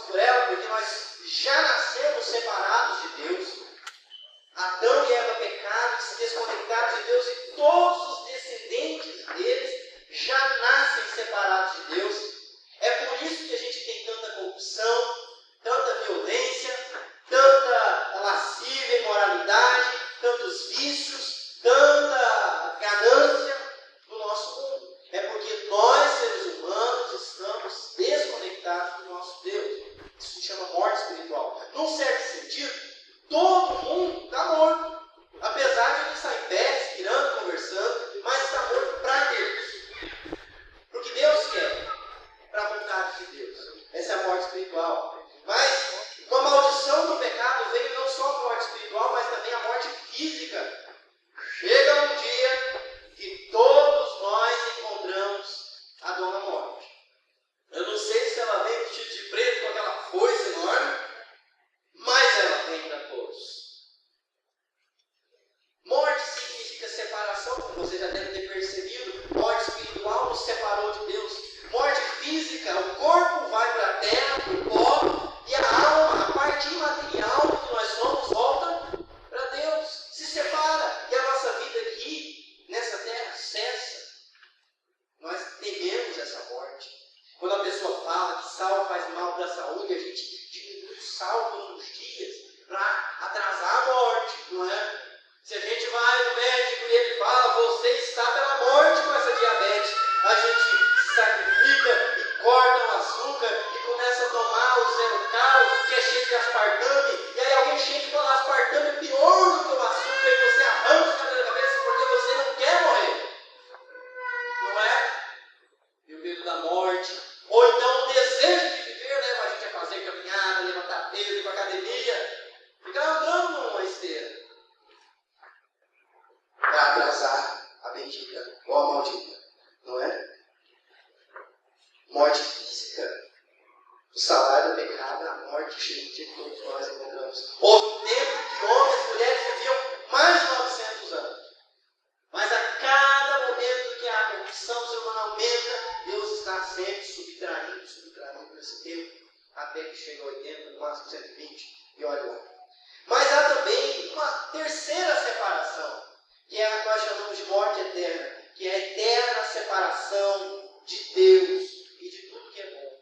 por ela, porque nós já nascemos separados de Deus. Adão e Eva pecaram e se desconectaram de Deus, e todos os descendentes deles já nascem separados de Deus. É por isso que a gente tem tanta corrupção, tanta violência, tanta lascívia, imoralidade, tantos vícios, tanta ganância no nosso mundo. É porque nós, seres humanos, estamos desconectados do nosso Deus. Isso se chama morte espiritual. Num certo sentido, todo mundo está morto. Apesar de ele estar em pé, respirando, conversando, mas está morto para Deus. Porque Deus quer, para a vontade de Deus. Essa é a morte espiritual. Mas uma maldição do pecado veio não só a morte espiritual, mas também a morte física. Chega um dia que todos nós encontramos a dona morte. Eu não sei se ela vem vestida de preto com aquela foice enorme, mas ela vem para todos. Morte significa separação, como você já deve ter percebido. Morte espiritual nos separou de Deus. Morte física, o corpo vai para a terra, para o pó, e a alma, a parte imaterial do que nós somos, volta para Deus. Se separa. E a nossa vida aqui, nessa terra, cessa. Nós tememos essa morte. Quando a pessoa fala que sal faz mal para a saúde, a gente diminui o sal por uns dias para atrasar a morte, não é? Se a gente vai no médico e ele fala, você está pela morte com essa diabetes, a gente se sacrifica e corta o açúcar e começa a tomar o zero cal, que é cheio de aspartame, e aí alguém chega e fala, aspartame é pior do que o açúcar, e você arranca o cabelo da cabeça porque você não quer morrer. Não é? E o medo da morte, ou então o desejo de viver, leva a gente a fazer caminhada, levantar peso, ir para academia, ficar andando numa esteira, para atrasar a bendita ou a maldita, não é? Morte física. O salário do pecado é a morte, chega que todos nós encontramos. Houve um tempo que homens e mulheres viviam mais de 900 anos. Mas a cada momento que a corrupção do ser humano aumenta, Deus está sempre subtraindo esse tempo, até que chega a 80, no máximo 120, e olha lá. Mas há também uma terceira separação, que é a que nós chamamos de morte eterna, que é a eterna separação de Deus e de tudo que é bom.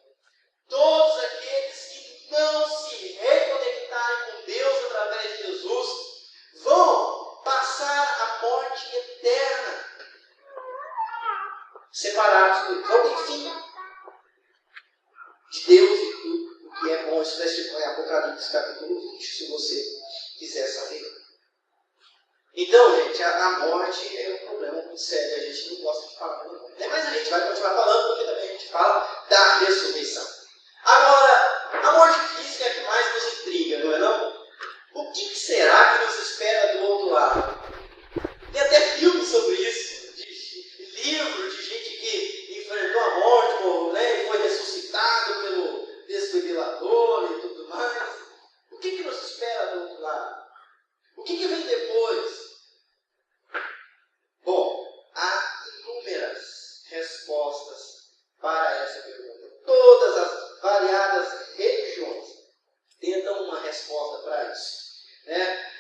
Todos aqueles que não se reconectarem com Deus através de Jesus vão passar a morte eterna, separados dele. Vão ter fim de Deus e tudo o que é bom. Isso vai em Apocalipse capítulo 20, se você quiser saber. Então, gente, a morte é um problema muito sério. A gente não gosta de falar de morte. Mas a gente vai continuar falando, porque também a gente fala da ressurreição. Agora, a morte física é a que mais nos intriga, não é não? O que será que nos espera do outro lado? Tem até filmes sobre isso, de livro, de gente que enfrentou a morte, né, e foi ressuscitado pelo desfibrilador e tudo mais. O que nos espera do outro lado? O que vem depois? Bom, há inúmeras respostas para essa pergunta. Todas as variadas religiões tentam uma resposta para isso, né?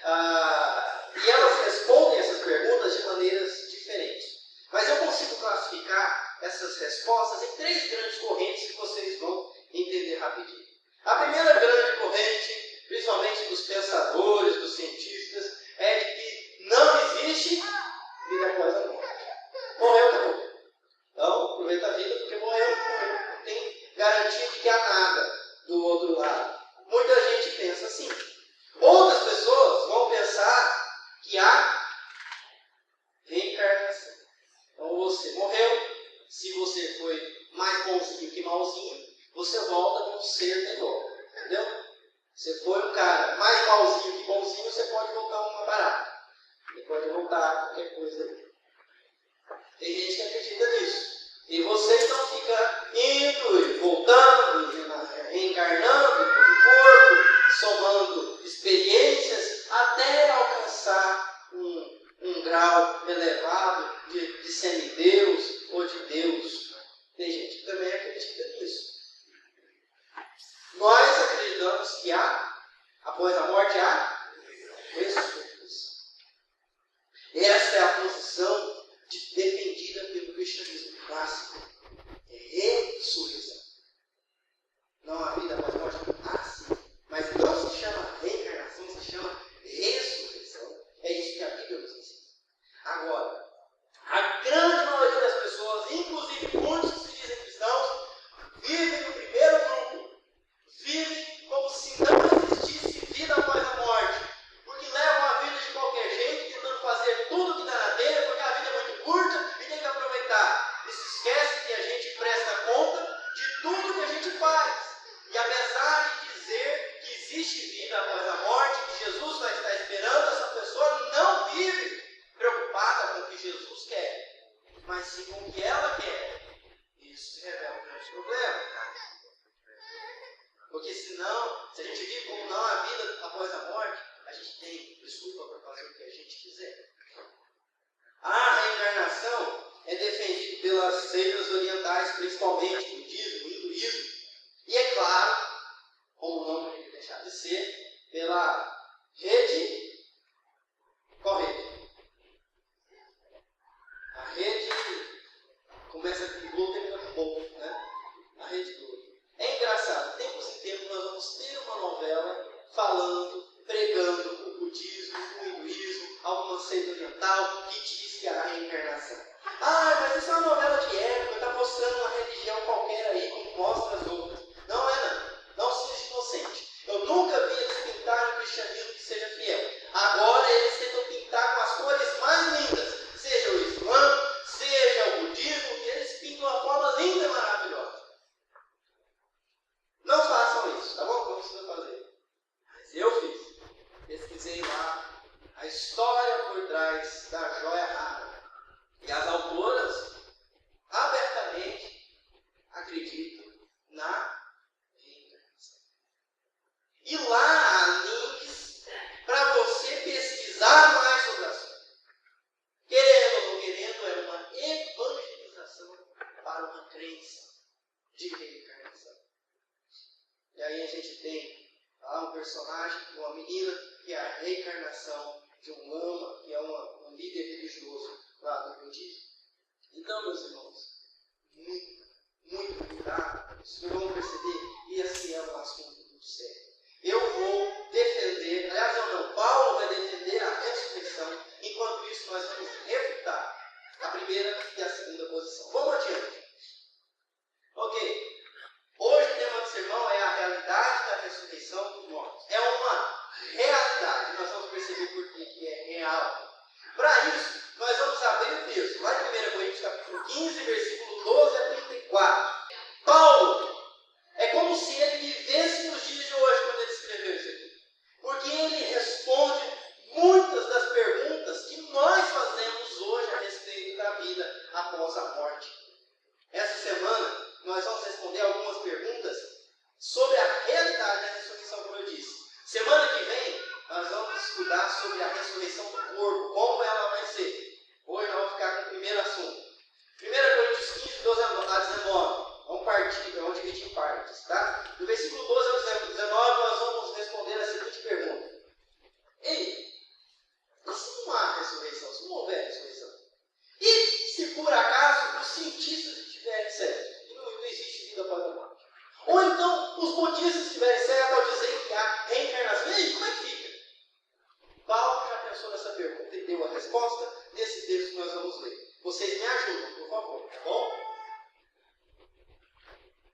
E elas respondem essas perguntas de maneiras diferentes. Mas eu consigo classificar essas respostas em 3 grandes correntes que vocês vão entender rapidinho. A primeira grande corrente, principalmente dos pensadores, dos cientistas, é de que não existe vida após a morte. Morreu, acabou. Então, aproveita a vida porque morreu. Não tem garantia de que há nada do outro lado. Muita gente pensa assim. Outras pessoas vão pensar que há reencarnação. Então, você morreu. Se você foi mais bonzinho que malzinho, você volta como um ser melhor. Entendeu? Você foi um cara mais malzinho que bonzinho, você pode voltar uma barata. Você pode voltar a qualquer coisa aí. Tem gente que acredita nisso. E você então fica indo e voltando, reencarnando no corpo, somando experiências, até alcançar um grau elevado de semideus ou de Deus. Tem gente que também acredita nisso. Nós esperamos que após a morte, há ressurreição. Essa é a posição defendida pelo cristianismo clássico. Ressurreição. Não há vida após a morte? Sim. Mas não se chama reencarnação, se chama ressurreição. É isso que a Bíblia nos ensina. Agora, a grande maioria das pessoas, inclusive muitos que se dizem cristãos, vivem no primeiro grupo. Vivem como se não existisse vida após a morte. Porque levam a vida de qualquer jeito, tentando fazer tudo que dá na telha, porque a vida é muito curta e tem que aproveitar. E se esquece que a gente presta conta de tudo que a gente faz. E apesar de dizer que existe vida após a morte, que Jesus vai estar esperando, essa pessoa não vive preocupada com o que Jesus quer, mas sim com o que ela quer. Isso se revela um grande problema. Porque senão, se a gente vive como não há vida após a morte, a gente tem desculpa para fazer o que a gente quiser. A reencarnação é defendida pelas seitas orientais, principalmente budismo, hinduísmo, e é claro, como não poderia deixar de ser, pela rede. Qual rede? A rede começa com Globo e termina com Globo, né? A rede Globo. É engraçado, de tempos em tempos nós vamos ter uma novela falando, pregando o budismo, o hinduísmo, alguma seita oriental que diz que há reencarnação. Mas isso é uma novela de época, está mostrando uma religião qualquer aí, como mostra as outras. Não é não. Não seja inocente. Eu nunca vi eles pintarem o cristianismo que seja fiel. Agora eles tentam pintar com as cores mais lindas. Seja o Islã, seja o budismo, e eles pintam de uma forma linda e maravilhosa. Não façam isso, tá bom? Não precisa fazer. Mas eu fiz. Pesquisei lá a história por trás da joia rara. E as autoras abertamente acreditam na reencarnação. E lá há links para você pesquisar mais sobre o assunto. Querendo ou não querendo, é uma evangelização para uma crença de reencarnação. E aí a gente tem lá um personagem, uma menina, que é a reencarnação de um lama, que é um líder religioso lá do budismo. Então, meus irmãos, muito cuidado. Vocês vão perceber, esse é um assunto muito sério. Eu vou defender, aliás, não, Paulo vai defender a ressurreição. Enquanto isso, nós vamos refutar a primeira e a segunda posição. Vamos adiante. Ok. Hoje o tema do sermão é a realidade da ressurreição dos mortos. É uma realidade. Nós vamos perceber por que é real. Para isso, nós vamos abrir o texto. Lá em 1 Coríntios capítulo 15, versículo 12 a 34. Paulo, é como se ele vivesse nos dias de hoje quando ele escreveu isso aqui. Porque ele responde muitas das perguntas que nós fazemos hoje a respeito da vida após a morte. Essa semana, nós vamos responder algumas perguntas sobre a realidade da ressurreição, como eu disse. Semana que vem, nós vamos estudar sobre a ressurreição do corpo, como ela vai ser. Hoje nós vamos ficar com o primeiro assunto. 1 Coríntios 15, 12 a 19. Vamos dividir em partes, tá? Do versículo 12 ao 19, nós vamos responder a seguinte pergunta. Ei, se não há ressurreição, se não houver ressurreição, e se por acaso os cientistas estiverem certos, que não existe vida após a morte? Ou então os budistas estiverem certos ao dizer que há reencarnação, e aí, como é que fica? Paulo já pensou nessa pergunta e deu a resposta nesse texto que nós vamos ler. Vocês me ajudam, por favor, tá bom?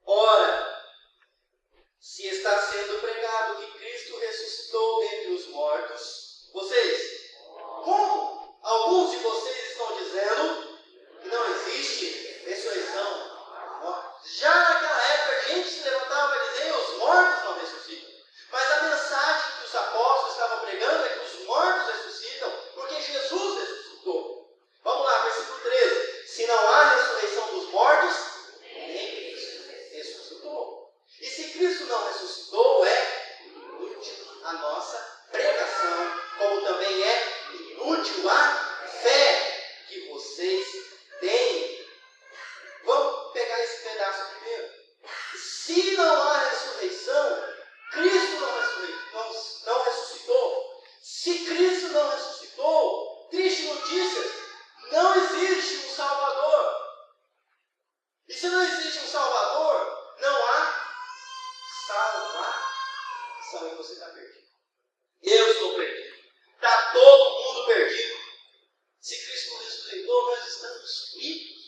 Ora, se está sendo pregado que Cristo ressuscitou dentre os mortos, vocês, como alguns de vocês estão dizendo que não existe ressurreição? Já naquela época, a gente se levantava para dizer que os mortos não ressuscitam. Mas a mensagem que os apóstolos estavam pregando é que os mortos ressuscitam, porque Jesus ressuscitou. Vamos lá, versículo 13. Se não há ressurreição dos mortos, nem Cristo ressuscitou. E se Cristo não ressuscitou, é inútil a nossa pregação, como também é inútil a fé que vocês têm. Vamos pegar esse pedaço primeiro. Se não há ressurreição, Cristo salvação e você está perdido. Eu estou perdido. Está todo mundo perdido. Se Cristo não ressuscitou, nós estamos fritos.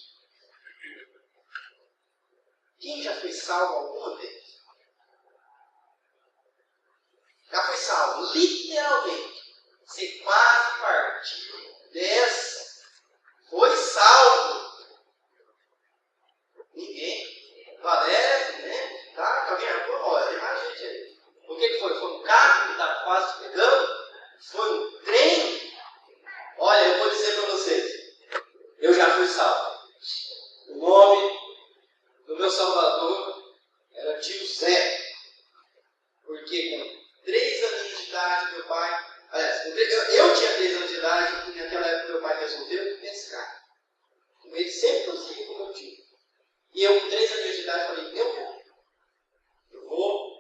Quem já foi salvo alguma vez? Já foi salvo, literalmente. Você quase partiu dessa. Foi salvo. Ninguém. Valéria, né? Tá? Alguém arrumou? Olha, tem mais gente aí. O que foi? Foi um carro que estava quase te pegando? Foi um trem? Olha, eu vou dizer para vocês. Eu já fui salvo. O nome do meu salvador era tio Zé. Porque com 3 aninhos de idade, meu pai... Aliás, eu tinha 3 anos de idade e naquela época meu pai resolveu pescar. Ele sempre conseguia com o meu tio. E eu com 3 aninhos de idade falei, eu vou,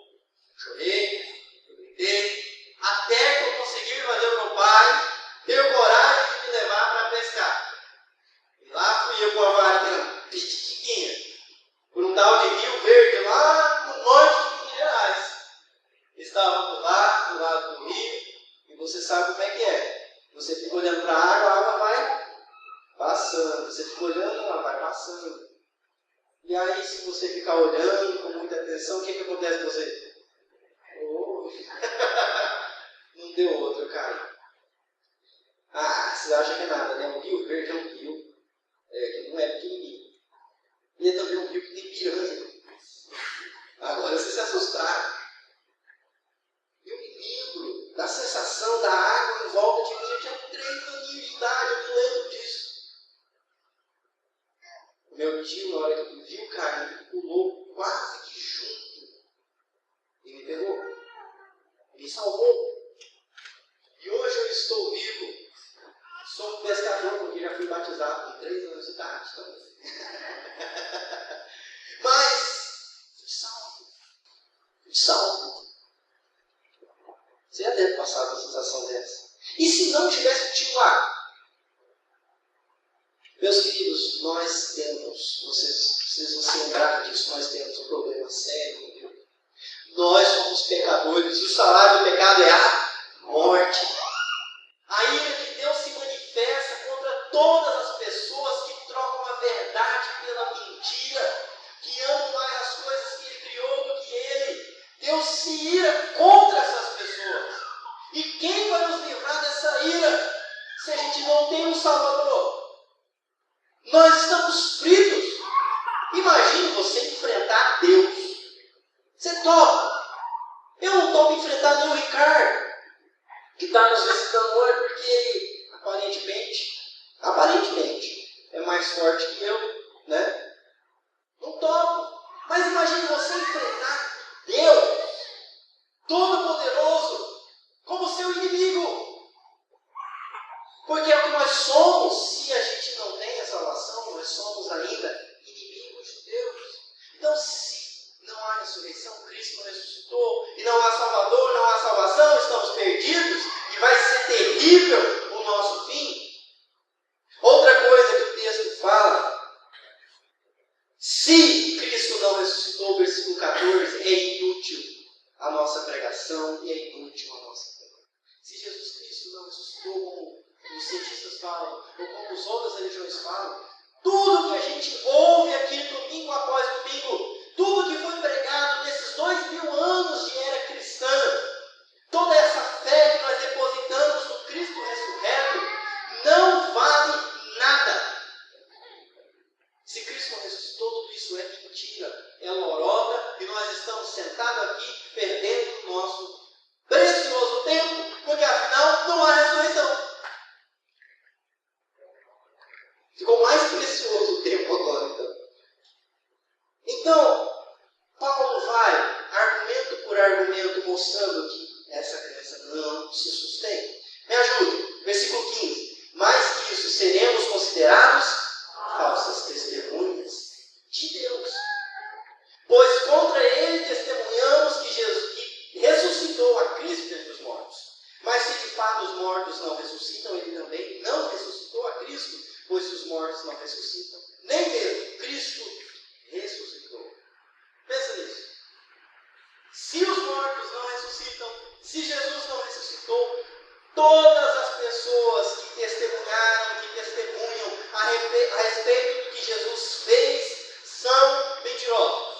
chorei, eu gritei, até que eu consegui fazer o meu pai ter coragem de me levar para pescar. E lá fui eu com a varinha pitiquinha, por um tal de Rio Verde, lá no norte de Minas Gerais. Estávamos lá, do lado do rio, e você sabe como é que é. Você fica olhando para a água vai passando. Você fica olhando, ela vai passando. E aí, se você ficar olhando com muita atenção, o que acontece com você? Oh. Não deu outro, cara. Ah, você acha que é nada, né? O Rio Verde é um rio que não é pequenininho. E é também um rio que tem piranha. Agora vocês se assustaram. Eu me lembro da sensação da água em volta de mim. Eu tinha 3 aninhos de idade, eu me lembro disso. O meu tio, na hora que me viu cair, pulou quase que junto e me pegou. Me salvou. E hoje eu estou vivo. Sou um pescador, porque já fui batizado com 3 anos de idade também. Mas, fui salvo. Fui salvo. Você já deve passar por uma sensação dessa. E se não tivesse tio lá? Meus queridos, nós temos, vocês vão se lembrar disso, nós temos um problema sério com Deus. Nós somos pecadores, e o salário do pecado é a morte. A ira de Deus se manifesta contra todas as pessoas que trocam a verdade pela mentira, que amam mais as coisas que Ele criou do que Ele. Deus se ira contra essas pessoas. E quem vai nos livrar dessa ira se a gente não tem um Salvador? Nós estamos fritos. Imagine você enfrentar Deus. Você topa? Eu não topo enfrentar nem o Ricardo, que está nos visitando hoje, porque ele aparentemente, é mais forte que eu, né? Não topo. Mas imagine você enfrentar Deus, Todo-Poderoso, como seu inimigo. Porque é o que nós somos. Se a gente não tem a salvação, nós somos ainda inimigos de Deus. Então, se não há ressurreição, Cristo não ressuscitou, e não há Salvador, não há salvação, estamos perdidos, e vai ser terrível o nosso fim. Outra coisa que o texto fala, se Cristo não ressuscitou, versículo 14, é inútil a nossa pregação e é inútil a nossa pregação. Se Jesus Cristo não ressuscitou, como os cientistas falam, ou como as outras religiões falam, tudo que a gente ouve aqui domingo após domingo, tudo que foi pregado nesses 2000 anos de era cristã, toda essa fé que nós depositamos no Cristo ressurreto, não vale nada. Se Cristo não ressuscitou, tudo isso é mentira, é lorota, e nós estamos sentados aqui perdendo o nosso precioso tempo, porque afinal não há ressurreição. Ficou mais precioso o tempo agora, então. Então, Paulo vai, argumento por argumento, mostrando que essa crença não se sustenta. Me ajude, versículo 15. Mais que isso, seremos considerados falsas testemunhas de Deus. Pois contra ele testemunhamos que Jesus ressuscitou a Cristo dentre os mortos. Mas se de fato os mortos não ressuscitam, ele também não ressuscitou a Cristo. Pois se os mortos não ressuscitam, nem mesmo Cristo ressuscitou. Pensa nisso. Se os mortos não ressuscitam, se Jesus não ressuscitou, todas as pessoas que testemunharam, que testemunham a respeito do que Jesus fez, são mentirosos.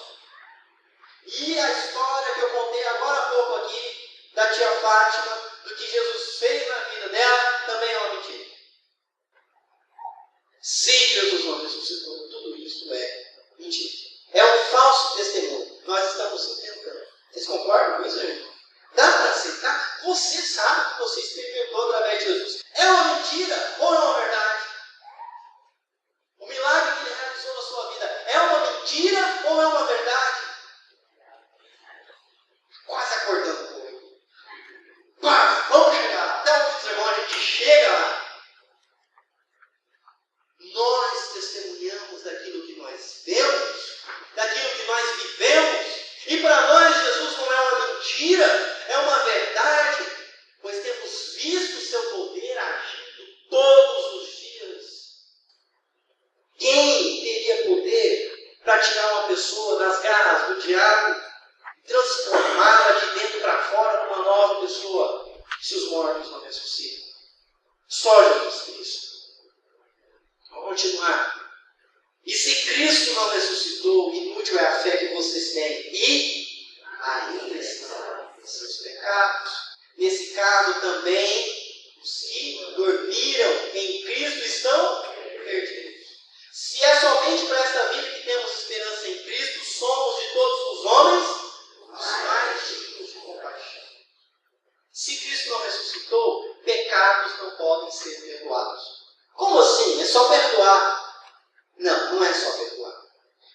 E a história que eu contei agora há pouco aqui, da tia Fátima, do que Jesus fez na vida dela, também é uma mentira. Se Jesus não ressuscitou, tudo isso é mentira. É um falso testemunho. Nós estamos inventando. Vocês concordam com isso, gente? Dá para aceitar? Você sabe que você experimentou através de Jesus. É uma mentira ou é uma verdade? O milagre que ele realizou na sua vida é uma mentira ou é uma verdade? Quase acordando um pouco. Quase. Vamos chegar lá. Até o fim do sermão a gente chega lá. Nós testemunhamos daquilo que nós vemos, daquilo que nós vivemos. E para nós Jesus não é uma mentira, é uma verdade, pois temos visto o seu poder agindo todos os dias. Quem teria poder para tirar uma pessoa das garras do diabo e transformá-la de dentro para fora numa nova pessoa, se os mortos não ressuscitam? Só Jesus Cristo. Vamos continuar. E se Cristo não ressuscitou, inútil é a fé que vocês têm. E ainda estão em seus pecados. Nesse caso também, os que dormiram em Cristo estão perdidos. Se é somente para esta vida que temos esperança em Cristo, somos de todos os homens os mais dignos de compaixão. Se Cristo não ressuscitou, pecados não podem ser perdoados. Como assim? É só perdoar? Não, não é só perdoar.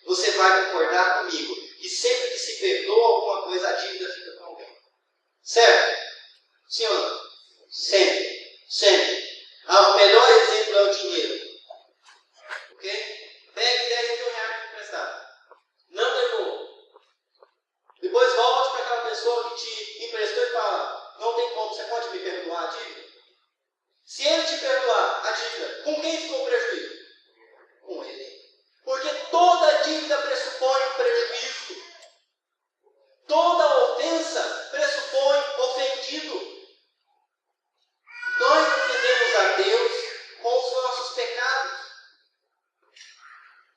Você vai concordar comigo que sempre que se perdoa alguma coisa, a dívida fica com alguém. Certo? Sim ou não? Sempre. Sempre. O melhor exemplo é o dinheiro. Ok? Pegue 10 mil reais emprestado. Não devolva. Depois volte para aquela pessoa que te emprestou e fala: não tem como, você pode me perdoar a dívida? Se ele te perdoar a dívida, com quem ficou o prejuízo? Com ele. Porque toda dívida pressupõe um prejuízo. Toda ofensa pressupõe ofendido. Nós ofendemos a Deus com os nossos pecados.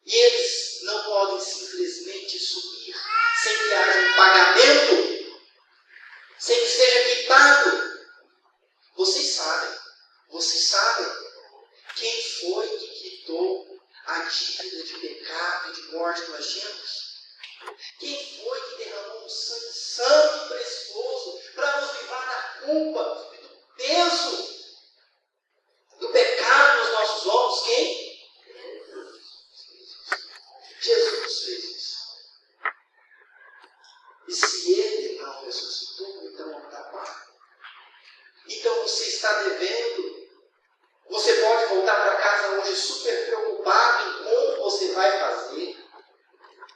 E eles não podem simplesmente sumir sem que haja um pagamento, sem que seja quitado. Vocês sabem quem foi que quitou a dívida de pecado e de morte que nós tínhamos? Quem foi que derramou um sangue santo e precioso para nos livrar da culpa e do peso do pecado nos nossos ombros? Quem? Jesus fez isso. E se ele não ressuscitou, então não está pago. Então você está devendo. Você pode voltar para casa hoje super preocupado em como você vai fazer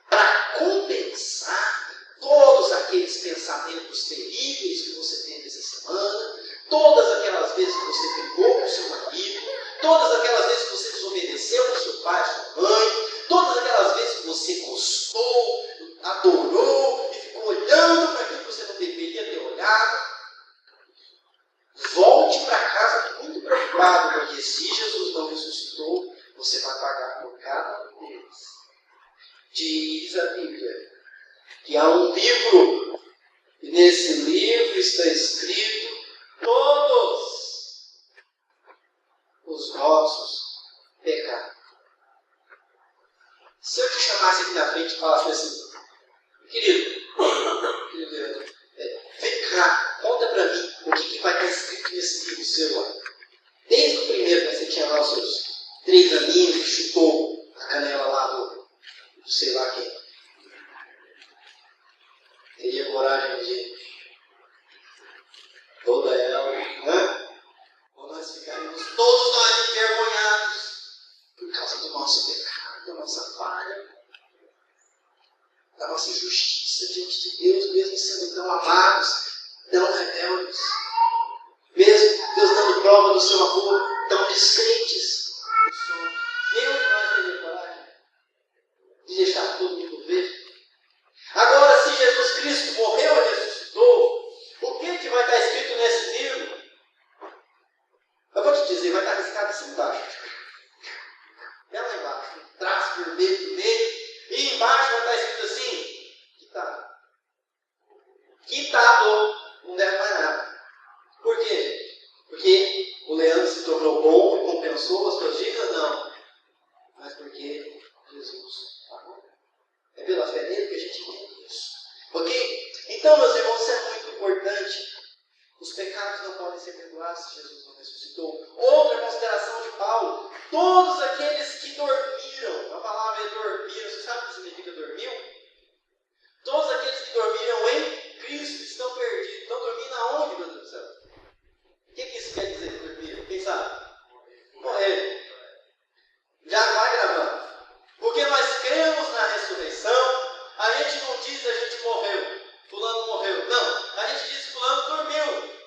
para compensar todos aqueles pensamentos terríveis que você teve essa semana, todas aquelas vezes que você brigou com o seu marido, todas aquelas vezes que você desobedeceu ao seu pai, à sua mãe, todas aquelas vezes que você gostou, adorou e ficou olhando para aquilo que você não deveria ter olhado. Volte para casa muito preocupado, porque se Jesus não ressuscitou, você vai pagar por cada um deles. Diz a Bíblia que há um livro, e nesse livro está escrito todos os nossos pecados. Se eu te chamasse aqui na frente e falasse assim: querido, vem cá, conta para mim o que vai estar escrito nesse livro seu lá. Desde o primeiro que você tinha lá os seus 3 aninhos que chutou a canela lá do sei lá quem. Teria coragem de toda ela, né? Ou nós ficaríamos todos nós envergonhados por causa do nosso pecado, da nossa falha, da nossa injustiça diante de Deus, mesmo sendo tão amados, tão rebeldes, mesmo Deus dando prova do seu amor, tão descrentes que somos. Nenhum de nós teria coragem de deixar todo mundo ver. Agora, se Jesus Cristo morreu e ressuscitou, Quitado, não deve mais nada. Por quê? Porque o Leandro se tornou bom e compensou as suas dívidas? Não. Mas porque Jesus pagou. É pela fé nele que a gente entende isso. Ok? Então, meus irmãos, isso é muito importante. Os pecados não podem ser perdoados se Jesus não ressuscitou. Outra consideração de Paulo: todos aqueles que dormiram, a palavra é dormiram, você sabe o que significa dormiu? Todos aqueles que dormiram em Cristo estão perdidos. Estão dormindo aonde, meu Deus do céu? O que isso quer dizer, dormiram? Quem sabe? Morrer. Já vai gravando. Porque nós cremos na ressurreição, a gente não diz a gente morreu, fulano morreu. Não, a gente diz fulano dormiu.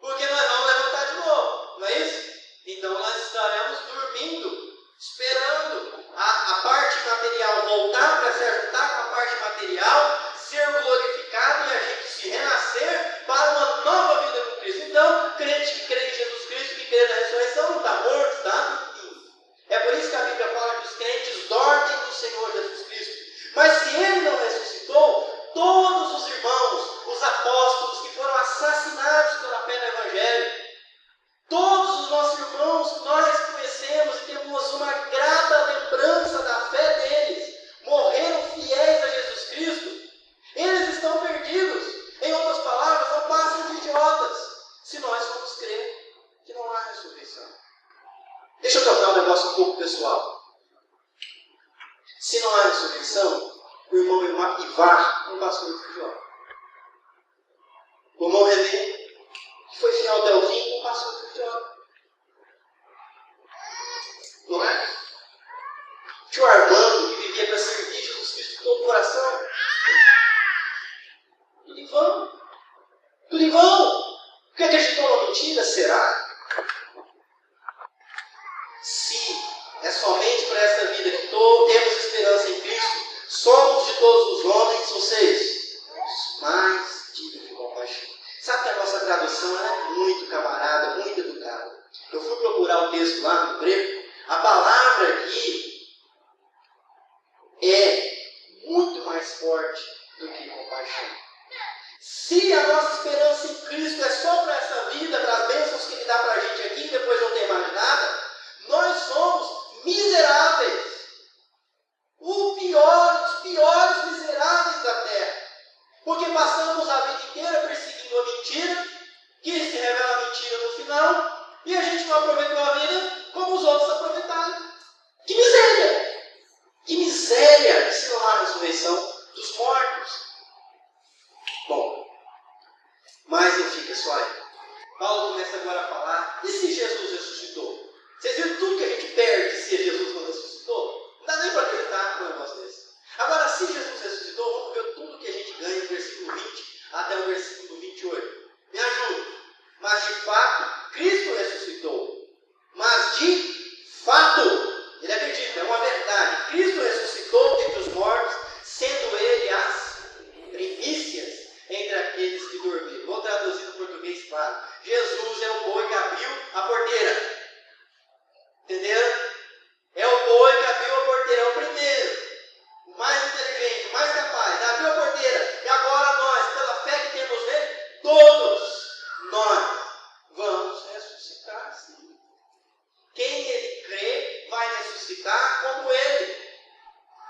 Porque nós vamos levantar de novo, não é isso? Então nós estaremos dormindo, esperando a parte material voltar para se ajuntar com a parte material, ser glorificado e a gente se renascer para uma nova vida com Cristo. Então, crente que crê em Jesus Cristo, que crê na ressurreição, não está morto, está dormindo. É por isso que a Bíblia fala que os crentes dormem no Senhor Jesus Cristo. Mas se Ele não ressuscitou, todos os irmãos, os apóstolos que foram assassinados pela fé no Evangelho, todos os nossos irmãos que nós conhecemos e temos uma grata lembrança da fé deles, morreram fiéis a Jesus Cristo, eles estão perdidos. Em outras palavras, não passam de idiotas, se nós formos crer que não há ressurreição. Deixa eu tornar um negócio um pouco pessoal. Se não há ressurreição, o irmão Ivar não passou de idiota. O irmão René, que foi fiel até o fim, não passou de idiota. Não é? O tio Armando, que vivia para servir Jesus Cristo com todo o coração. Tudo em vão. Tudo em vão. Porque acreditou na mentira? Será? Se é somente para essa vida que temos esperança em Cristo, somos de todos os homens, vocês, os mais dignos de compaixão. Sabe que a nossa tradução é muito camarada, muito educada. Eu fui procurar o texto lá no grego. A palavra aqui é muito mais forte do que compaixão. Se a nossa esperança em Cristo é só para essa vida, para as bênçãos que Ele dá para a gente aqui e depois não tem mais nada, nós somos miseráveis. Os piores miseráveis da terra. Porque passamos a vida inteira perseguindo a mentira, que se revela mentira no final, e a gente não aproveitou a vida como os outros aproveitaram. Que miséria! Que miséria se não há ressurreição dos mortos. Bom, mas não fica só aí. Paulo começa agora a falar, e se Jesus ressuscitou? Vocês viram tudo que a gente perde se Jesus não ressuscitou? Não dá nem para acreditar num negócio desse. Agora, se Jesus ressuscitou, vamos ver tudo que a gente ganha do versículo 20 até o versículo 28. Me ajuda. Mas de fato, Cristo ressuscitou. Mas de fato, ele acredita, é uma verdade. Cristo ressuscitou dentre os mortos, sendo ele as primícias entre aqueles que dormiram. Vou traduzir no português claro. Jesus é o boi que abriu a porteira. Entenderam? É o boi que abriu a porteira, é o primeiro. O mais inteligente, o mais capaz. Abriu a porteira. E agora nós, pela fé que temos nele, todos nós vamos ressuscitar sim. Quem ele crê vai ressuscitar como ele.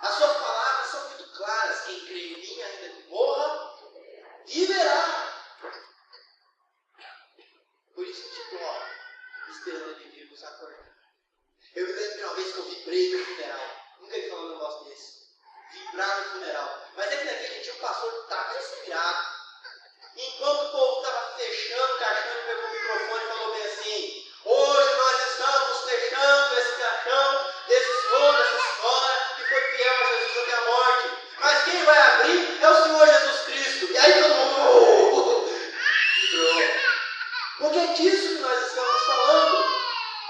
As suas palavras são muito claras. Quem crê em mim, ainda que morra, viverá. Por isso te glória, esperando ele vir nos acordar. Eu me lembro de uma vez que eu vibrei no funeral. Nunca vi falar um negócio desse. Vibrar no funeral. Mas é que naquele dia o pastor estava inspirado. Enquanto o povo estava fechando o caixão, ele pegou o microfone e falou bem assim: hoje nós estamos fechando esse caixão desse senhor, dessa senhora que foi fiel a Jesus até a morte. Mas quem vai abrir é o Senhor Jesus Cristo. E aí todo mundo vibrou. Porque é disso que nós estamos falando.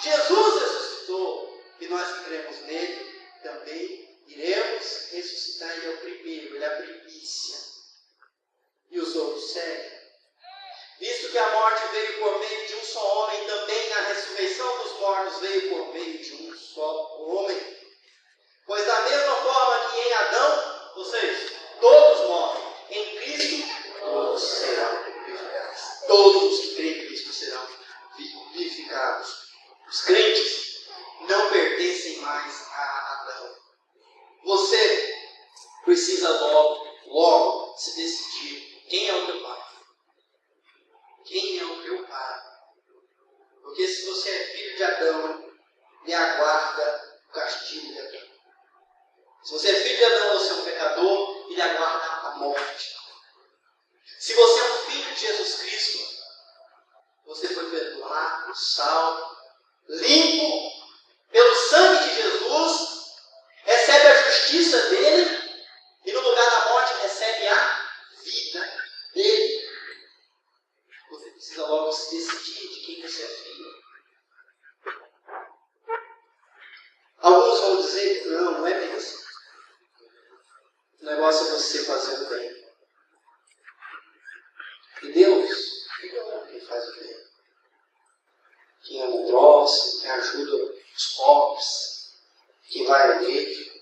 Jesus ressuscitou. E nós que cremos nele também iremos ressuscitar. Ele é o primeiro, ele é a primícia. E os outros seguem. Visto que a morte veio por meio de um só homem, também a ressurreição dos mortos veio por meio de um só homem. Pois da mesma forma que em Adão, vocês, todos morrem, em Cristo, todos serão de Adão, lhe aguarda o castigo de Adão. Se você é filho de Adão, você é um pecador, e lhe aguarda a morte. Se você é um filho de Jesus Cristo, você foi perdoado, salvo, limpo pelo sangue de Jesus, recebe a justiça dele e no lugar da morte recebe a vida dele. Você precisa logo se decidir de quem você é filho. Alguns vão dizer que não é bem assim. O negócio é você fazer o bem. E Deus ama quem faz o bem. Quem ama o próximo, quem ajuda os pobres, quem vai à igreja.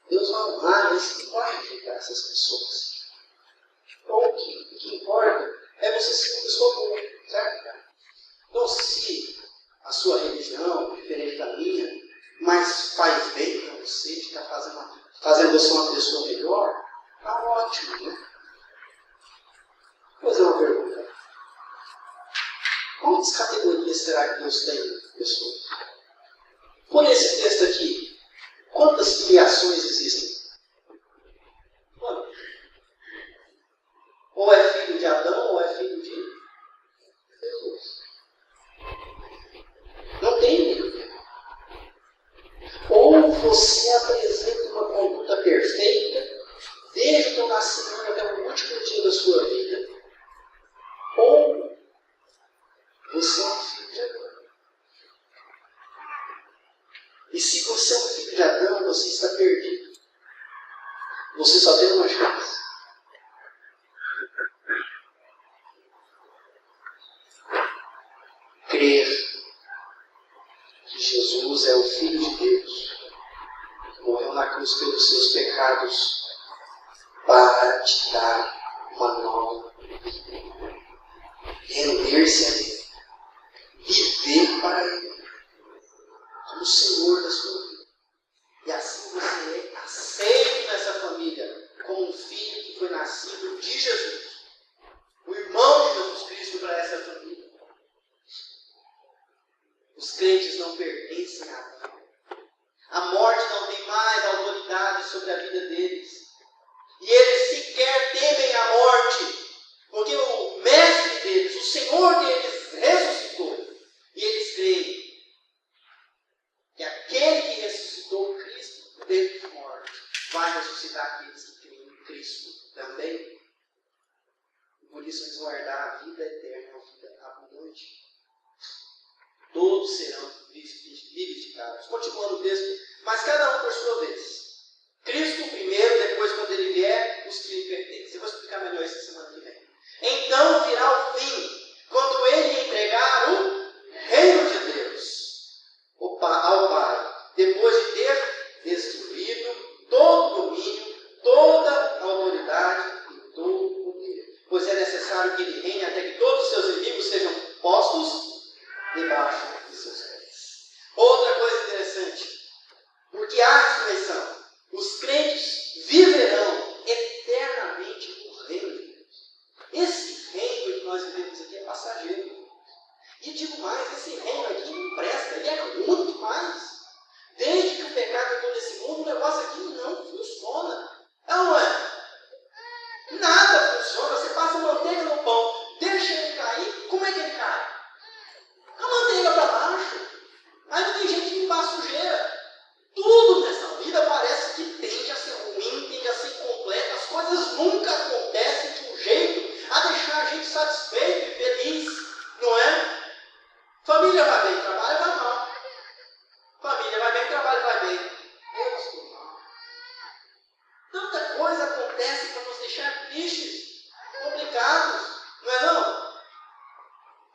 Deus vai honrar, Ele não vai rejeitar essas pessoas. Então, o que importa é você ser uma pessoa boa, certo? Então, se a sua religião é diferente da minha, mas faz bem para você, está fazendo você uma pessoa melhor, está ótimo, né? Vou fazer uma pergunta. Quantas categorias será que Deus tem em pessoas? Por esse texto aqui, quantas filiações existem? Quantas? Ou é filho de Adão, ou é filho de Jesus. Não tem meio. Ou você apresenta uma conduta perfeita, desde o teu nascimento até o último dia da sua vida, ou você é um filho de Adão. E se você é um filho de Adão, você está perdido. Você só tem uma chance. Crer que Jesus é o Filho de Deus, que morreu na cruz pelos seus pecados, para te dar uma nova vida. Render-se a Ele. Viver para Ele. Como Senhor da sua vida. E assim você é aceito nessa família, como um filho que foi nascido de Jesus. O irmão de Jesus Cristo para essa família. Os crentes não pertencem a Adão. A morte não tem mais autoridade sobre a vida deles. E eles sequer temem a morte, porque o mestre deles, o Senhor deles, ressuscitou. E eles creem que aquele que ressuscitou Cristo dentre os mortos vai ressuscitar aqueles que creem em Cristo também. E por isso eles vão herdar a vida eterna, a vida abundante. Todos serão vivificados. Continuando o texto, mas cada um por sua vez. Cristo primeiro, depois quando Ele vier, os que lhe pertencem. Eu vou explicar melhor isso semana que vem. Então virá o fim, quando Ele entregar o reino de Deus ao Pai, depois de ter destruído todo o domínio, toda a autoridade e todo o poder. Pois é necessário que Ele reine até que todos os seus inimigos sejam postos debaixo de seus pés. Outra coisa interessante, porque há ressurreição, os crentes viverão eternamente no reino de Deus. Esse reino que nós vivemos aqui é passageiro. E digo mais, esse reino aqui não presta, ele é ruim demais. Desde que o pecado entrou nesse mundo, o negócio aqui não funciona. É ou não é? Nada funciona. Você passa manteiga no pão, deixa ele cair, como é que ele cai? A manteiga para baixo. Aí não tem jeito de limpar a sujeira. Tudo nessa vida parece que tende a ser ruim, tende a ser incompleto. As coisas nunca acontecem de um jeito a deixar a gente satisfeito e feliz. Não é? Família vai bem, trabalho vai mal. Família vai bem, trabalho vai bem. Eu estou mal. Tanta coisa acontece para nos deixar tristes, complicados. Não é não?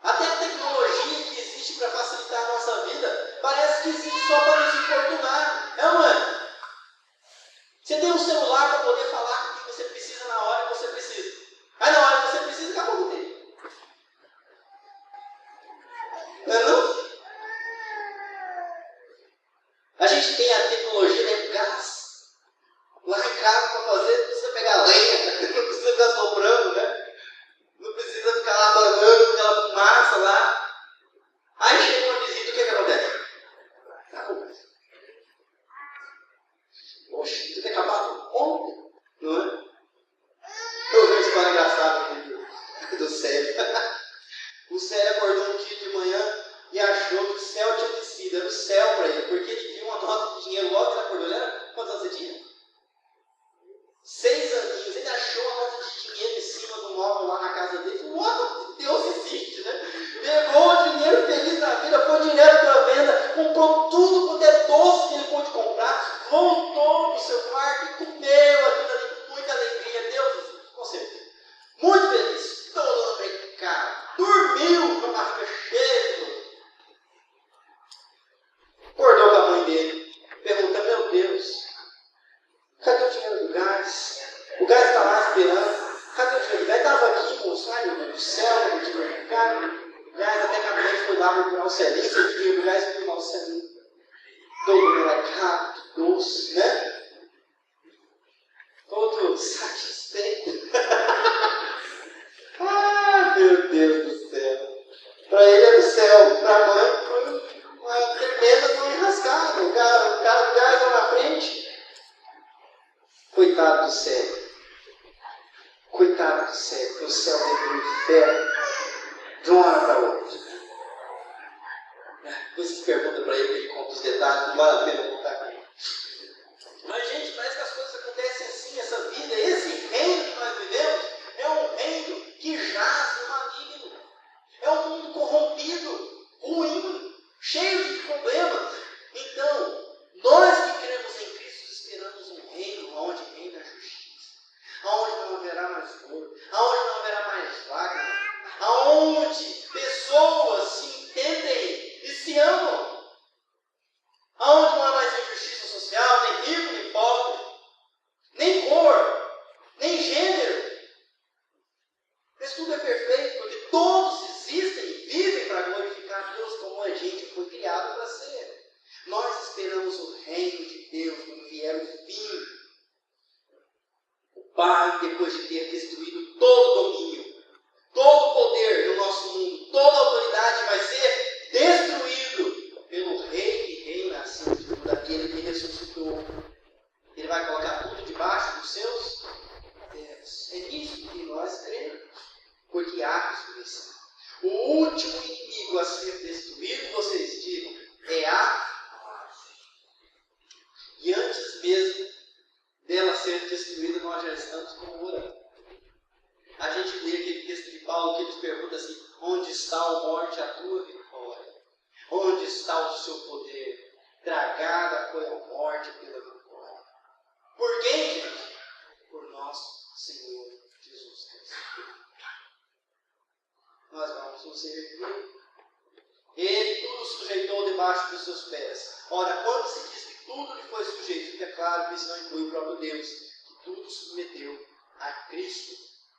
Até a tecnologia que existe para facilitar a nossa vida parece que existe só para nos importunar. É ou não é? Você tem um celular para poder falar com o que você precisa na hora que você precisa. Aí na hora que você precisa, acabou o tempo. Não é não? A gente tem a tecnologia, né? Gás. Lá em casa para fazer, não precisa pegar lenha, não precisa ficar soprando, né? Não precisa ficar lá abanando aquela fumaça lá. Aí chega uma visita, o que acontece? O Célio acordou um dia de manhã e achou que o céu tinha descido. Era o céu para ele, porque ele viu uma nota de dinheiro logo que ele acordou. Ele era, quantos anos você tinha? 6 aninhos. Ele achou a nota de dinheiro em cima do móvel lá na casa dele. Falou, uau, Deus existe, né? Pegou o dinheiro feliz da vida, foi direto para a venda, comprou tudo quanto é doce que ele pôde comprar, voltou para o seu quarto e comeu aquilo ali com muita alegria. Deus existe, com certeza. Muito feliz. Todo mercado. Dormiu com a barriga cheia. Acordou com a mãe dele. Pergunta, meu Deus, cadê o dinheiro do gás? O gás está lá esperando. Cadê o dinheiro do gás? Estava aqui, moço. Ai, meu Deus do céu, o dinheiro do gás. Até que a mãe foi lá procurar o Celinho. Você o dinheiro do gás foi lá o Celinho. Todo mercado, doce, né? Todo satisfeito. Ah, meu Deus do céu. Para ele era o céu. Para a mãe foi uma tremenda uma enrascada. O cara do gás lá na frente. Coitado do céu. Coitado do céu. Porque o céu veio do inferno de uma hora para outra. Você pergunta para ele, ele conta os detalhes, não vale a pena contar aqui. Mas, gente, parece que as coisas acontecem assim, essa vida, esse reino que nós vivemos, é um reino que jaz no maligno. É um mundo corrompido, ruim, cheio de problemas. Então, nós que cremos em Cristo, esperamos um reino onde reina a justiça, onde não haverá mais dor, onde não haverá mais lágrimas, onde pessoas se entendem e se amam, onde não há mais injustiça social, nem rico, nem pobre, nem cor, nem gênero. Mas tudo é perfeito, porque todos existem e vivem para glorificar a Deus como a gente foi criado para ser. Nós esperamos o reino de Deus quando vier o fim. O Pai, depois de ter destruído todo o domínio, todo o poder no nosso mundo, toda a autoridade vai ser destruído pelo Rei que reina acima de tudo, aquele que ressuscitou. Ele vai colocar tudo debaixo dos seus pés. É nisso que nós cremos, porque há ressurreição. O último inimigo a ser destruído, vocês digam, é a morte. E antes mesmo dela ser destruída, nós já estamos comemorando. A gente lê aquele texto de Paulo que ele pergunta assim, onde está, ó morte, a tua vitória? Onde está o seu poder? Tragada foi a morte pela vitória. Por quem, gente? Por nosso Senhor Jesus Cristo. Nós vamos nos servir. Ele tudo sujeitou debaixo dos seus pés. Ora, quando se diz que tudo lhe foi sujeito, fica claro que isso não inclui o próprio Deus, que tudo submeteu a Cristo.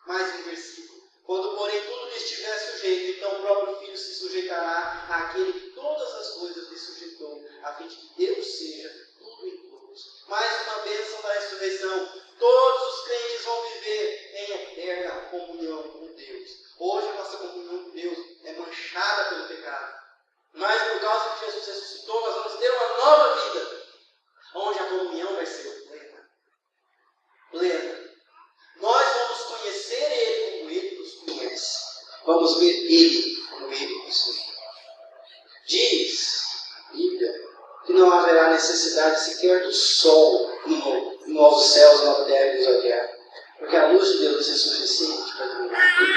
Mais um versículo. Quando, porém, tudo lhe estiver sujeito, então o próprio Filho se sujeitará àquele que todas as coisas lhe sujeitou, a fim de que Deus seja tudo em todos. Mais uma bênção da ressurreição. Todos os crentes vão viver em eterna comunhão com Deus. Hoje a nossa comunhão com Deus é manchada pelo pecado. Mas por causa que Jesus ressuscitou, nós vamos ter uma nova vida, onde a comunhão vai ser plena. Plena. Nós vamos conhecer Ele como Ele nos conhece. Vamos ver Ele como Ele nos conhece. Diz a Bíblia que não haverá necessidade sequer do sol no novos céus, nova terra e nos odiar. Porque a luz de Deus é suficiente para iluminar tudo.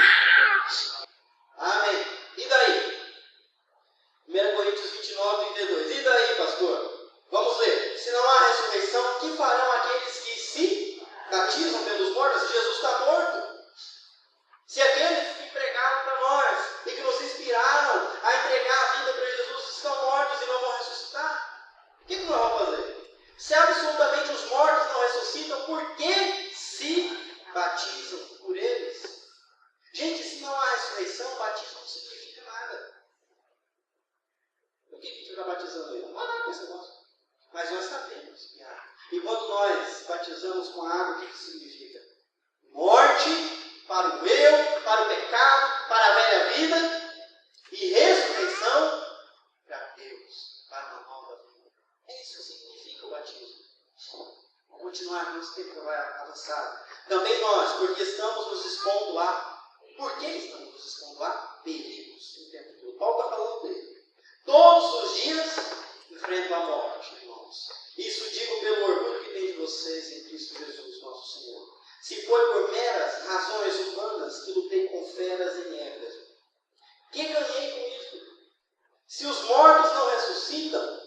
Amém. E daí? 1 Coríntios 29, 32. E daí, pastor? Vamos ler. Se não há ressurreição, o que farão aqueles que se batizam pelos mortos? Jesus está morto. Se aqueles que pregaram para nós e que nos inspiraram a entregar a vida para Jesus estão mortos e não vão ressuscitar, o que nós vamos fazer? Se absolutamente os mortos não ressuscitam, por que se batizam por eles? Gente, se não há ressurreição, o batismo não significa nada. Por que a gente está batizando ele? Não há nada com esse negócio. Mas nós sabemos que há. E quando nós batizamos com água, o que significa? Morte para o eu, para o pecado, para a velha vida, e ressurreição para Deus, para uma nova vida. É isso que significa o batismo. Vamos continuar, nosso tempo vai avançar. Também nós, porque estamos nos expondo a. Por que estamos nos Jesus expondo a perigos o tempo todo. Paulo está falando dele. Todos os dias enfrentam a morte, irmãos. Isso digo pelo orgulho que tem de vocês em Cristo Jesus, nosso Senhor. Se foi por meras razões humanas que lutei com feras em Éfeso, que ganhei com isso? Se os mortos não ressuscitam,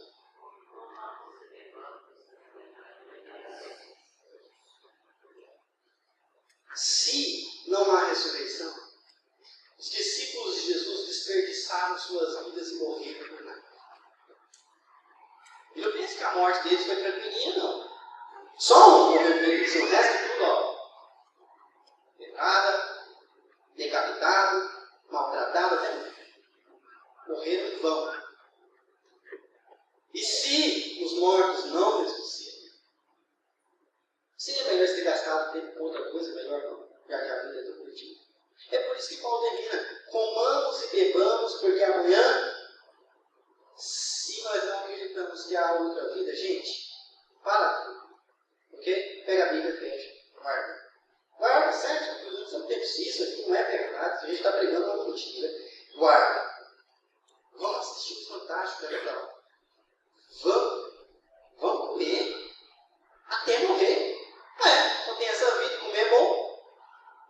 se não há ressurreição, os discípulos de Jesus desperdiçaram suas vidas e morreram por nada. E eu penso que a morte deles foi tranquilinha, não. Só um morreu feliz, o resto tudo, ó. Pedrada, decapitado, maltratado, até morrer. Morreram em vão. E se os mortos não ressuscitam, seria melhor se ter gastado tempo com outra coisa, melhor não, já que a vida é tão curtinha. É por isso que Paulo termina: comamos e bebamos, porque amanhã, se nós não acreditamos que há outra vida, gente, para tudo. Ok? Pega a Bíblia e fecha. Guarda. Guarda, certo? Você não tem isso aqui não é verdade. Se a gente está pregando uma mentira, guarda. Vamos assistir o Fantástico, é legal. Vamos comer até morrer. Só tem essa vida, comer é bom.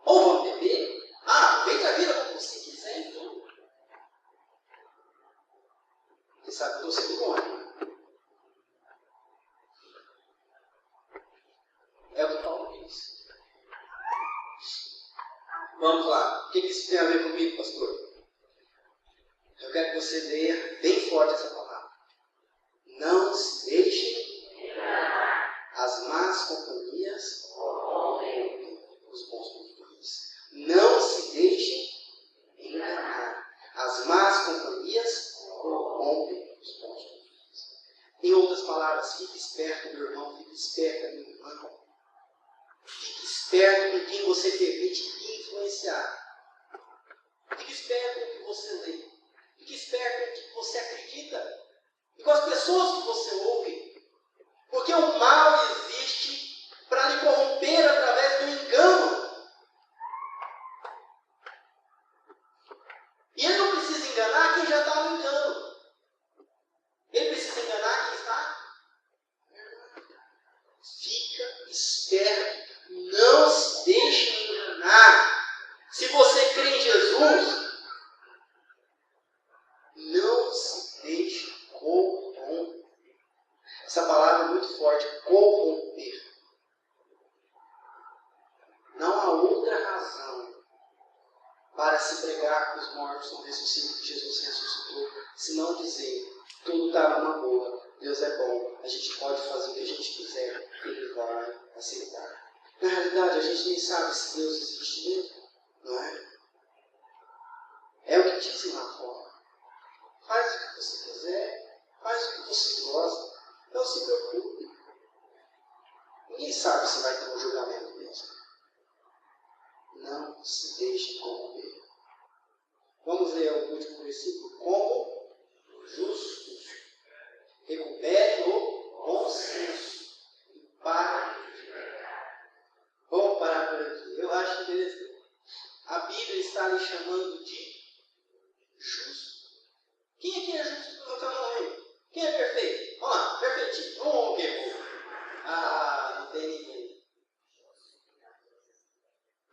Ou vamos beber. Aproveita a vida como você quiser, então. Você sabe que eu estou sendo bom, né? É o que Paulo diz. Vamos lá. O que isso tem a ver comigo, pastor? Eu quero que você leia bem forte essa palavra. Não se deixem as más companhias os bons companheiros. Não se deixem enganar. As más companhias corrompem os bons companheiros. Em outras palavras, fique esperto, meu irmão, fique esperta, minha irmã. Fique esperto com quem você permite lhe influenciar. Fique esperto com o que você lê. Fique esperto com o que você acredita. E com as pessoas que você ouve. Porque o mal existe para lhe corromper através do engano. E ele não precisa enganar quem já está no engano. Ele precisa enganar quem está. Fica esperto. Não se deixe enganar. Se você crê em Jesus, não se deixe corromper. Essa palavra é muito forte, corromper. Não há outra razão para se pregar que os mortos não ressuscitam, que Jesus ressuscitou, senão dizer, tudo está numa boa, Deus é bom, a gente pode fazer o que a gente quiser, Ele vai aceitar. Na realidade, a gente nem sabe se Deus existe mesmo, não é? É o que dizem lá fora. Faz o que você quiser, faz o que você gosta, não se preocupe. Ninguém sabe se vai ter um julgamento mesmo. Não se deixe corromper. Vamos ler o último versículo. Como justos, recuperem o bom senso e parem de pecar. Vamos parar por aqui. Eu acho interessante. A Bíblia está lhe chamando de justo. Quem aqui é justo pelo tamanho? Quem é perfeito? Vamos lá, perfeitinho. Vamos ver. Não tem ninguém.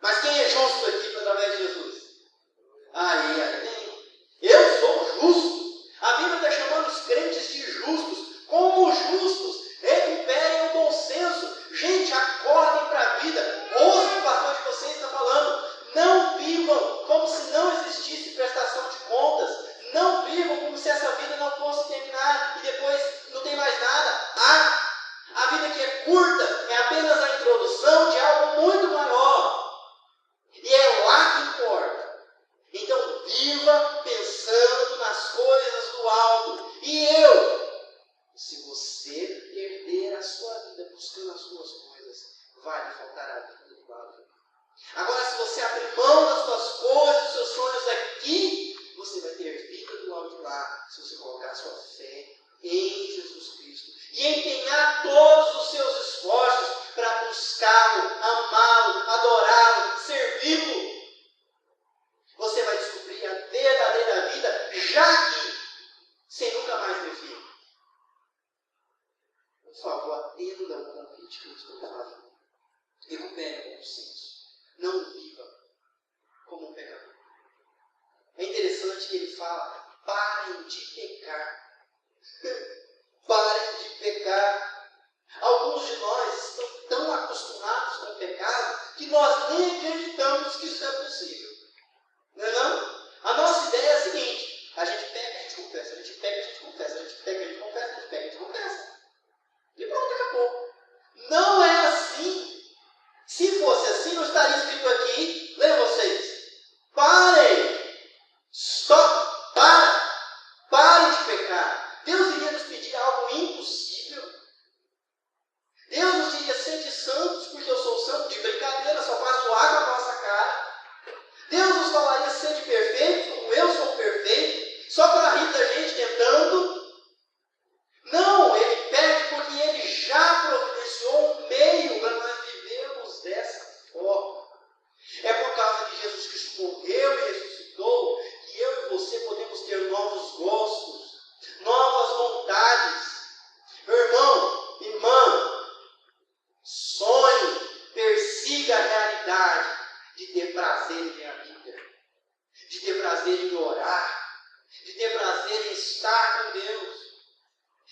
Mas quem é justo aqui através de Jesus? Aí tem. Eu sou justo. A Bíblia está chamando os crentes de justos. Como justos, recuperem o bom senso. Gente, acordem para a vida. Ouçam o que o pastor de vocês está falando. Não vivam como se não existisse prestação de contas. Não vivam como se essa vida não fosse terminar e depois não tem mais nada. A vida que é curta é apenas a introdução de algo muito maior. E é lá que importa. Então viva pensando nas coisas do alto. E se você perder a sua vida buscando as suas coisas, vai lhe faltar a vida do lado. Agora, se você abrir mão das suas coisas, dos seus sonhos aqui, você vai ter vida do lado de lá, se você colocar a sua fé em Jesus Cristo. E empenhar todos os seus esforços para buscá-lo, amá-lo, Cristo me faz. Recupere o bom senso. Não viva como um pecador. É interessante que ele fala, parem de pecar. Parem de pecar. Alguns de nós estão tão acostumados com o pecado que nós nem acreditamos que isso é possível. Não é não? A nossa ideia é a seguinte, a gente peca, a gente confessa, a gente peca, a gente confessa, a gente peca, a gente confessa, a gente peca, a gente confessa. E pronto, acabou. Não é assim. Se fosse assim, não estaria escrito aqui, leia vocês. Parem! Stop! Parem de pecar. Deus iria nos pedir algo impossível. Deus nos diria, sede santos, porque eu sou santo. De brincadeira, só passo água na nossa cara. Deus nos falaria, sede perfeito, como eu sou perfeito, só para rir da gente tentando. Não, ele pede porque ele já providenciou um meio para nós vivermos dessa forma. É por causa que Jesus Cristo morreu e ressuscitou que eu e você podemos ter novos gostos, novas vontades. Meu irmão, irmã, sonhe, persiga a realidade de ter prazer em ver a Bíblia, de ter prazer em orar, de ter prazer em estar com Deus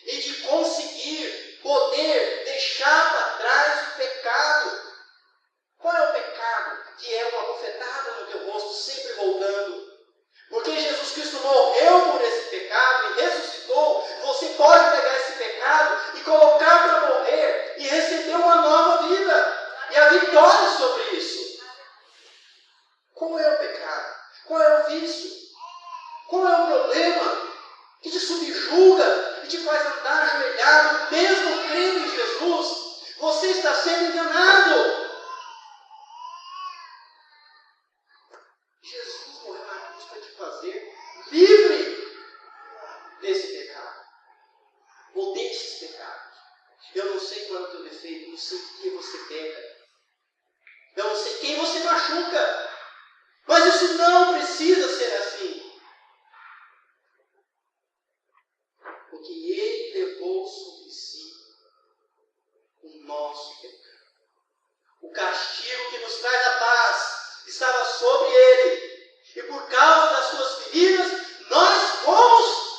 e de conseguir poder deixar para trás o pecado. Qual é o pecado? Que é uma bofetada no teu rosto, sempre voltando. Porque Jesus Cristo morreu por esse pecado e ressuscitou. Você pode pegar esse pecado e colocar para morrer e receber uma nova vida. E a vitória sobre isso. Qual é o pecado? Qual é o vício? Qual é o problema que te subjuga e te faz andar ajoelhado, mesmo crendo em Jesus? Você está sendo enganado. Jesus morreu na cruz para te fazer livre desse pecado. Ou desses pecados. Eu não sei qual é o teu defeito, não sei o que você peca. Eu não sei quem você machuca. Mas isso não precisa ser assim. Porque Ele levou sobre si o nosso pecado. O castigo que nos traz a paz estava sobre Ele. E por causa das suas feridas, nós fomos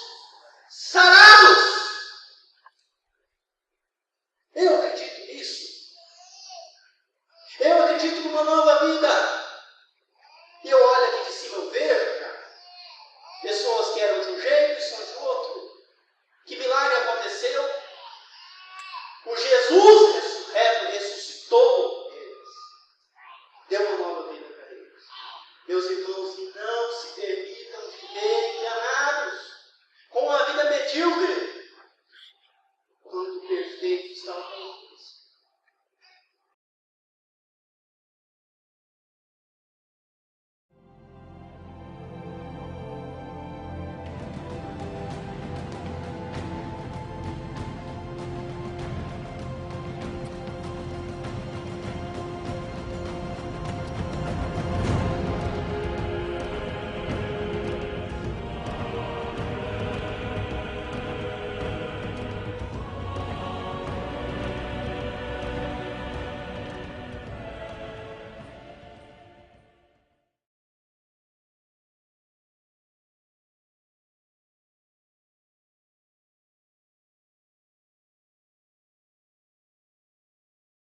sarados. Eu acredito nisso. Eu acredito numa nova vida. E eu olho aqui de cima, eu vejo, cara, pessoas que eram de um jeito e são de outro. Que milagre aconteceu? O Jesus ressurreto ressuscitou eles. Deu uma nova vida para eles. Meus irmãos, não se permitam viver enganados com uma vida medíocre.